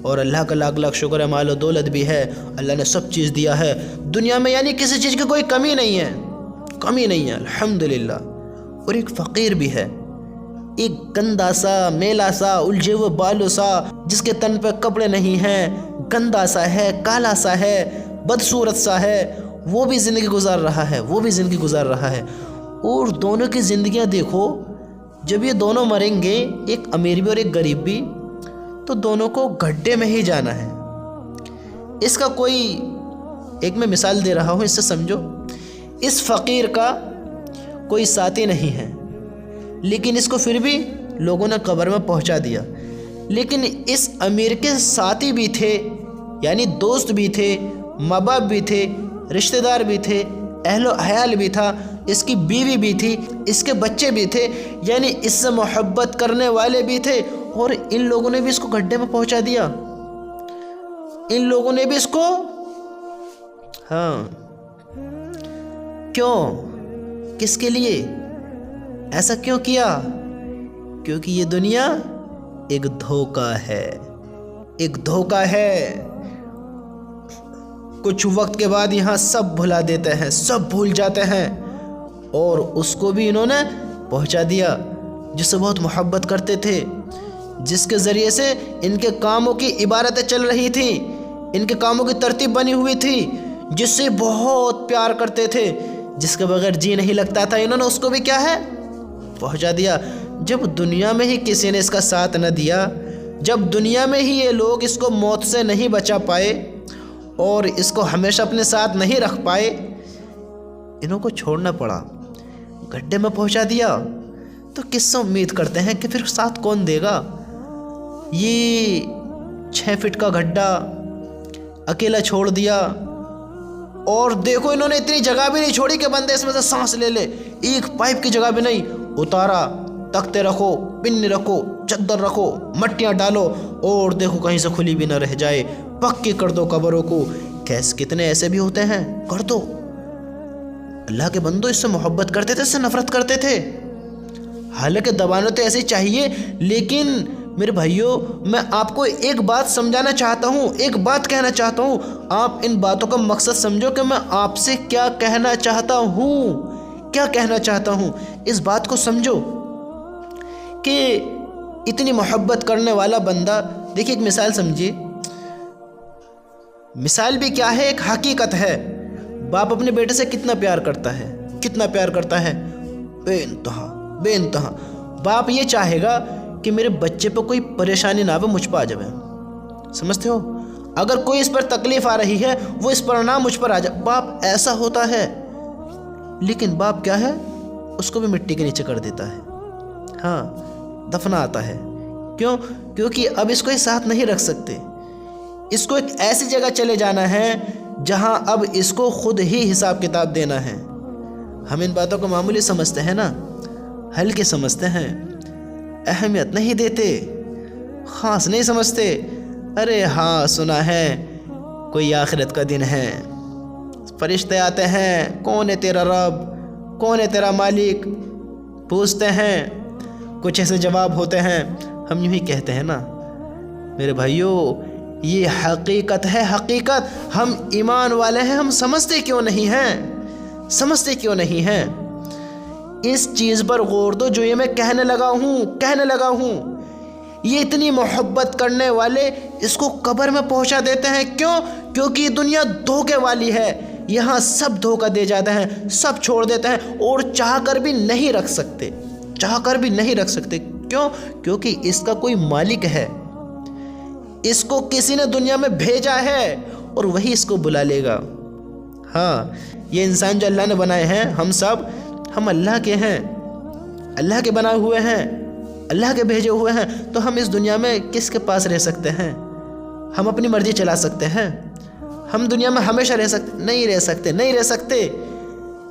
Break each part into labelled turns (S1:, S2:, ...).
S1: اور اللہ کا لاکھ لاکھ شکر ہے، مال و دولت بھی ہے، اللہ نے سب چیز دیا ہے دنیا میں، یعنی کسی چیز کی کوئی کمی نہیں ہے، کمی نہیں ہے الحمدللہ۔ اور ایک فقیر بھی ہے، ایک گندا سا، میلا سا، الجھے ہوئے بالوں سا، جس کے تن پہ کپڑے نہیں ہیں، گندا سا ہے، کالا سا ہے، بدصورت سا ہے، وہ بھی زندگی گزار رہا ہے، وہ بھی زندگی گزار رہا ہے۔ اور دونوں کی زندگیاں دیکھو، جب یہ دونوں مریں گے، ایک امیر بھی اور ایک غریب بھی، تو دونوں کو گڈھے میں ہی جانا ہے۔ اس کا کوئی ایک میں مثال دے رہا ہوں، اس سے سمجھو۔ اس فقیر کا کوئی ساتھی نہیں ہے، لیکن اس کو پھر بھی لوگوں نے قبر میں پہنچا دیا۔ لیکن اس امیر کے ساتھی بھی تھے، یعنی دوست بھی تھے، ماں باپ بھی تھے، رشتہ دار بھی تھے، اہل و عیال بھی تھا، اس کی بیوی بھی تھی، اس کے بچے بھی تھے، یعنی اس سے محبت کرنے والے بھی تھے، اور ان لوگوں نے بھی اس کو گڈھے میں پہنچا دیا۔ ان لوگوں نے بھی اس کو، ہاں، کیوں؟ کس کے لیے ایسا کیوں کیا؟ کیونکہ یہ دنیا ایک دھوکہ ہے، ایک دھوکہ ہے۔ کچھ وقت کے بعد یہاں سب بھلا دیتے ہیں، سب بھول جاتے ہیں، اور اس کو بھی انہوں نے پہنچا دیا جس سے بہت محبت کرتے تھے، جس کے ذریعے سے ان کے کاموں کی عبارتیں چل رہی تھیں، ان کے کاموں کی ترتیب بنی ہوئی تھی، جس سے بہت پیار کرتے تھے، جس کے بغیر جی نہیں لگتا تھا، انہوں نے اس کو بھی کیا ہے؟ پہنچا دیا۔ جب دنیا میں ہی کسی نے اس کا ساتھ نہ دیا، جب دنیا میں ہی یہ لوگ اس کو موت سے نہیں بچا پائے اور اس کو ہمیشہ اپنے ساتھ نہیں رکھ پائے، انہوں کو چھوڑنا پڑا، گڈھے میں پہنچا دیا، تو کس سے امید کرتے ہیں کہ پھر ساتھ کون دے گا؟ یہ 6 فٹ کا گڈھا اکیلا چھوڑ دیا، اور دیکھو انہوں نے اتنی جگہ بھی نہیں چھوڑی کہ بندے اس میں سے سانس لے لے، ایک پائپ کی جگہ بھی نہیں، اتارا، تختے رکھو، پن رکھو، چادر رکھو، مٹیاں ڈالو، اور دیکھو کہیں سے کھلی بھی نہ رہ جائے، پکی کر دو قبروں کو۔ کتنے ایسے بھی ہوتے ہیں، کر دو۔ اللہ کے بندو اس سے محبت کرتے تھے، اس سے نفرت کرتے تھے، حالانکہ دبانا تو ایسے چاہیے۔ لیکن میرے بھائیوں، میں آپ کو ایک بات سمجھانا چاہتا ہوں، ایک بات کہنا چاہتا ہوں، آپ ان باتوں کا مقصد سمجھو کہ میں آپ سے کیا کہنا چاہتا ہوں، کیا کہنا چاہتا ہوں۔ اس بات کو سمجھو کہ اتنی محبت کرنے والا بندہ، دیکھیے ایک مثال سمجھیے، مثال بھی کیا ہے، ایک حقیقت ہے۔ باپ اپنے بیٹے سے کتنا پیار کرتا ہے، کتنا پیار کرتا ہے، بے انتہا، بے انتہا۔ باپ یہ چاہے گا کہ میرے بچے پہ کوئی پریشانی نہ آوے، مجھ پہ آ جائے، سمجھتے ہو؟ اگر کوئی اس پر تکلیف آ رہی ہے، وہ اس پر نہ مجھ پر آ جائے، باپ ایسا ہوتا ہے۔ لیکن باپ کیا ہے، اس کو بھی مٹی کے نیچے کر دیتا ہے، ہاں، دفنا آتا ہے۔ کیوں؟ کیونکہ اب اس کو ساتھ نہیں رکھ سکتے، اس کو ایک ایسی جگہ چلے جانا ہے جہاں اب اس کو خود ہی حساب کتاب دینا ہے۔ ہم ان باتوں کو معمولی سمجھتے ہیں نا، ہلکے سمجھتے ہیں، اہمیت نہیں دیتے، خاص نہیں سمجھتے۔ ارے ہاں، سنا ہے کوئی آخرت کا دن ہے، فرشتے آتے ہیں، کون ہے تیرا رب، کون ہے تیرا مالک، پوچھتے ہیں، کچھ ایسے جواب ہوتے ہیں، ہم یوں ہی کہتے ہیں نا۔ میرے بھائیوں، یہ حقیقت ہے، حقیقت۔ ہم ایمان والے ہیں، ہم سمجھتے کیوں نہیں ہیں، سمجھتے کیوں نہیں ہیں؟ اس چیز پر غور دو جو یہ میں کہنے لگا ہوں۔ یہ اتنی محبت کرنے والے اس کو قبر میں پہنچا دیتے ہیں، کیوں؟ کیونکہ یہ دنیا دھوکے والی ہے، یہاں سب دھوکہ دے جاتے ہیں، سب چھوڑ دیتے ہیں، اور چاہ کر بھی نہیں رکھ سکتے، چاہ کر بھی نہیں رکھ سکتے۔ کیوں؟ کیونکہ اس کا کوئی مالک ہے، اس کو کسی نے دنیا میں بھیجا ہے، اور وہی اس کو بلا لے گا۔ ہاں، یہ انسان جو اللہ نے بنائے ہیں، ہم اللہ کے ہیں، اللہ کے بنائے ہوئے ہیں، اللہ کے بھیجے ہوئے ہیں، تو ہم اس دنیا میں کس کے پاس رہ سکتے ہیں؟ ہم اپنی مرضی چلا سکتے ہیں؟ ہم دنیا میں ہمیشہ رہ سکتے؟ نہیں رہ سکتے،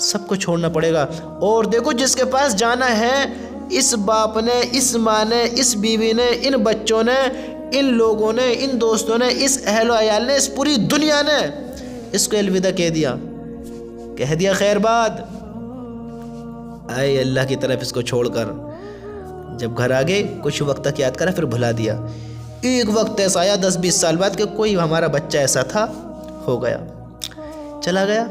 S1: سب کو چھوڑنا پڑے گا۔ اور دیکھو، جس کے پاس جانا ہے، اس باپ نے، اس ماں نے، اس بیوی نے، ان بچوں نے، ان لوگوں نے، ان دوستوں نے، اس اہل و عیال نے، اس پوری دنیا نے اس کو الوداع کہہ دیا خیر بات، آئے اللہ کی طرف اس کو چھوڑ کر۔ جب گھر آ گئے، کچھ وقت تک یاد کرا، پھر بھلا دیا۔ ایک وقت ایسا آیا 10-20 سال بعد کہ کوئی ہمارا بچہ ایسا تھا، ہو گیا، چلا گیا،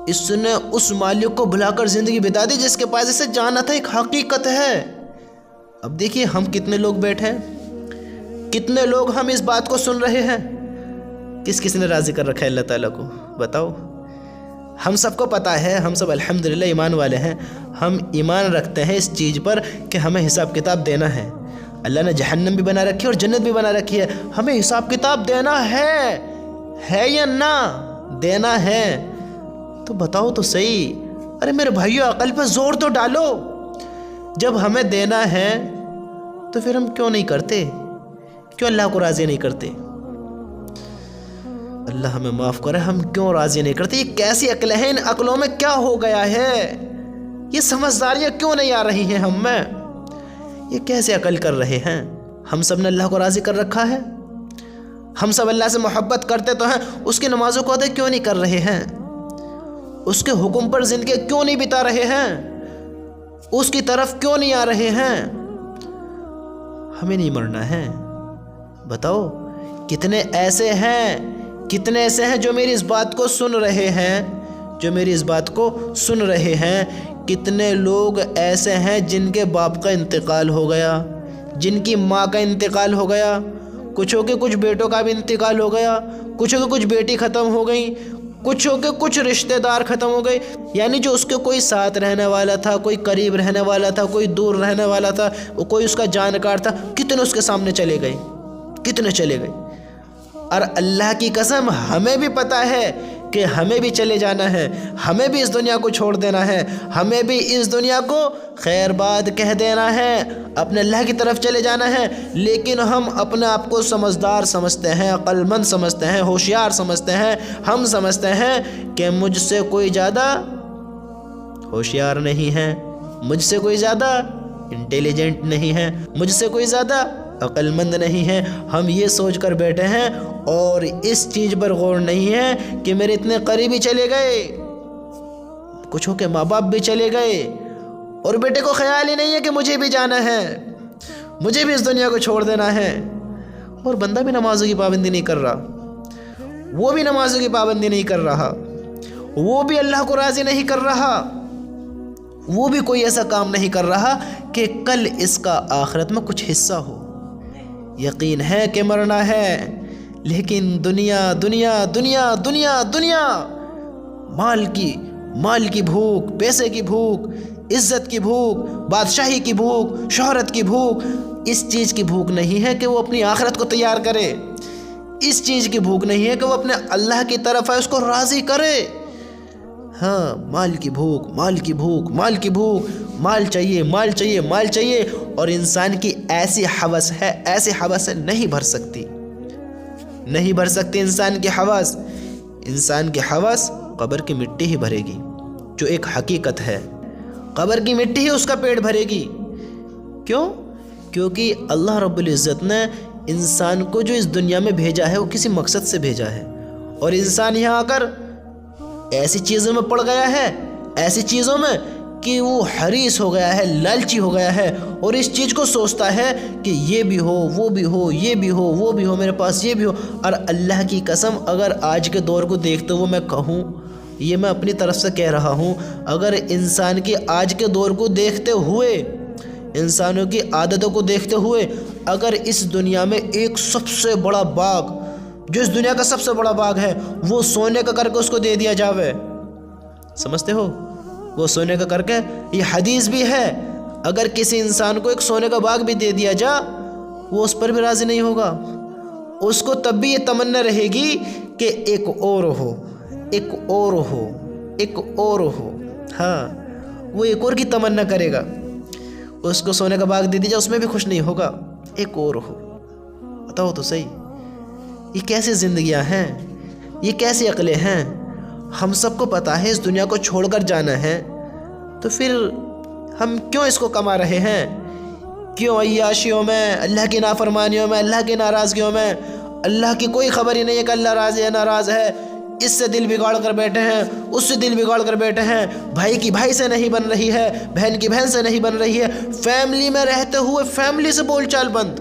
S1: اس نے اس مالک کو بھلا کر زندگی بتا دی جس کے پاس اسے جانا تھا۔ ایک حقیقت ہے۔ اب دیکھیے ہم کتنے لوگ بیٹھے ہیں، کتنے لوگ ہم اس بات کو سن رہے ہیں، کس نے راضی کر رکھا ہے اللہ تعالیٰ کو؟ بتاؤ۔ ہم سب کو پتہ ہے، ہم سب الحمدللہ ایمان والے ہیں، ہم ایمان رکھتے ہیں اس چیز پر کہ ہمیں حساب کتاب دینا ہے۔ اللہ نے جہنم بھی بنا رکھی ہے اور جنت بھی بنا رکھی ہے، ہمیں حساب کتاب دینا ہے یا نہ دینا ہے؟ تو بتاؤ تو صحیح۔ ارے میرے بھائیو، عقل پہ زور تو ڈالو۔ جب ہمیں دینا ہے تو پھر ہم کیوں نہیں کرتے؟ کیوں اللہ کو راضی نہیں کرتے؟ اللہ ہمیں معاف کرے، ہم کیوں راضی نہیں کرتے؟ یہ کیسی عقلیں ہیں؟ ان عقلوں میں کیا ہو گیا ہے؟ یہ سمجھداریاں کیوں نہیں آ رہی ہیں ہم میں؟ یہ کیسے عقل کر رہے ہیں؟ ہم سب نے اللہ کو راضی کر رکھا ہے، ہم سب اللہ سے محبت کرتے تو ہیں، اس کی نمازوں کو ادا کیوں نہیں کر رہے ہیں؟ اس کے حکم پر زندگی کیوں نہیں بتا رہے ہیں؟ اس کی طرف کیوں نہیں آ رہے ہیں؟ ہمیں نہیں مرنا ہے؟ بتاؤ کتنے ایسے ہیں جو میری اس بات کو سن رہے ہیں، کتنے لوگ ایسے ہیں جن کے باپ کا انتقال ہو گیا، جن کی ماں کا انتقال ہو گیا، کچھوں کے کچھ بیٹوں کا بھی انتقال ہو گیا، کچھوں کے کچھ بیٹی ختم ہو گئی، کچھوں کے کچھ رشتہ دار ختم ہو گئے، یعنی جو اس کے کوئی ساتھ رہنے والا تھا، کوئی قریب رہنے والا تھا، کوئی دور رہنے والا تھا، کوئی اس کا جانکار تھا، کتنے اس کے سامنے چلے گئے، کتنے چلے گئے۔ اور اللہ کی قسم ہمیں بھی پتہ ہے کہ ہمیں بھی چلے جانا ہے، ہمیں بھی اس دنیا کو چھوڑ دینا ہے، ہمیں بھی اس دنیا کو خیر باد کہہ دینا ہے، اپنے اللہ کی طرف چلے جانا ہے، لیکن ہم اپنے آپ کو سمجھدار سمجھتے ہیں، عقل مند سمجھتے ہیں، ہوشیار سمجھتے ہیں، ہم سمجھتے ہیں کہ مجھ سے کوئی زیادہ ہوشیار نہیں ہے، مجھ سے کوئی زیادہ انٹیلیجنٹ نہیں ہے، مجھ سے کوئی زیادہ عقل مند نہیں ہے۔ ہم یہ سوچ کر بیٹھے ہیں اور اس چیز پر غور نہیں ہے کہ میرے اتنے قریبی چلے گئے، کچھوں کے ماں باپ بھی چلے گئے، اور بیٹے کو خیال ہی نہیں ہے کہ مجھے بھی جانا ہے، مجھے بھی اس دنیا کو چھوڑ دینا ہے، اور بندہ بھی نمازوں کی پابندی نہیں کر رہا، وہ بھی نمازوں کی پابندی نہیں کر رہا، وہ بھی اللہ کو راضی نہیں کر رہا، وہ بھی کوئی ایسا کام نہیں کر رہا کہ کل اس کا آخرت میں کچھ حصہ ہو۔ یقین ہے کہ مرنا ہے، لیکن دنیا دنیا دنیا دنیا دنیا، مال کی بھوک، پیسے کی بھوک، عزت کی بھوک، بادشاہی کی بھوک، شہرت کی بھوک، اس چیز کی بھوک نہیں ہے کہ وہ اپنی آخرت کو تیار کرے، اس چیز کی بھوک نہیں ہے کہ وہ اپنے اللہ کی طرف ہے اس کو راضی کرے۔ ہاں، مال کی بھوک، مال کی بھوک، مال کی بھوک، مال چاہیے، مال چاہیے، مال چاہیے، اور انسان کی ایسی ہوس ہے نہیں بھر سکتی انسان کی ہوس۔ انسان کی ہوس قبر کی مٹی ہی بھرے گی، جو ایک حقیقت ہے، قبر کی مٹی ہی اس کا پیٹ بھرے گی۔ کیوں؟ کیونکہ اللہ رب العزت نے انسان کو جو اس دنیا میں بھیجا ہے وہ کسی مقصد سے بھیجا ہے، اور انسان یہاں آ کر ایسی چیزوں میں پڑ گیا ہے، ایسی چیزوں میں کہ وہ حریص ہو گیا ہے، لالچی ہو گیا ہے، اور اس چیز کو سوچتا ہے کہ یہ بھی ہو، وہ بھی ہو، یہ بھی ہو، وہ بھی ہو، میرے پاس یہ بھی ہو۔ اور اللہ کی قسم اگر آج کے دور کو دیکھتے ہوئے میں کہوں، یہ میں اپنی طرف سے کہہ رہا ہوں، اگر انسان کی آج کے دور کو دیکھتے ہوئے، انسانوں کی عادتوں کو دیکھتے ہوئے، اگر اس دنیا میں ایک سب سے بڑا باغ، جو اس دنیا کا سب سے بڑا باغ ہے، وہ سونے کا کر کے اس کو دے دیا جاوے، سمجھتے ہو؟ وہ سونے کا کر کے، یہ حدیث بھی ہے، اگر کسی انسان کو ایک سونے کا باغ بھی دے دیا جا، وہ اس پر بھی راضی نہیں ہوگا، اس کو تب بھی یہ تمنا رہے گی کہ ایک اور ہو، ایک اور ہو، ایک اور ہو۔ ہاں، وہ ایک اور کی تمنا کرے گا، اس کو سونے کا باغ دے دیا جا، اس میں بھی خوش نہیں ہوگا، ایک اور ہو۔ بتاؤ تو صحیح، یہ کیسی زندگیاں ہیں، یہ کیسی عقلیں ہیں؟ ہم سب کو پتہ ہے اس دنیا کو چھوڑ کر جانا ہے، تو پھر ہم کیوں اس کو کما رہے ہیں؟ کیوں عیاشیوں میں، اللہ کی نافرمانیوں میں، اللہ کی ناراضگیوں میں؟ اللہ کی کوئی خبر ہی نہیں ہے کہ اللہ راضی ہے ناراض ہے، اس سے دل بگاڑ کر بیٹھے ہیں، اس سے دل بگاڑ کر بیٹھے ہیں، بھائی کی بھائی سے نہیں بن رہی ہے، بہن کی بہن سے نہیں بن رہی ہے، فیملی میں رہتے ہوئے فیملی سے بول چال بند،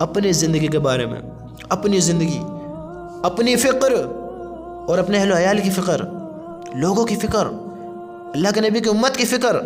S1: اپنی زندگی کے بارے میں، اپنی زندگی، اپنی فکر اور اپنے اہل و عیال کی فکر، لوگوں کی فکر، اللہ کے نبی کی امت کی فکر،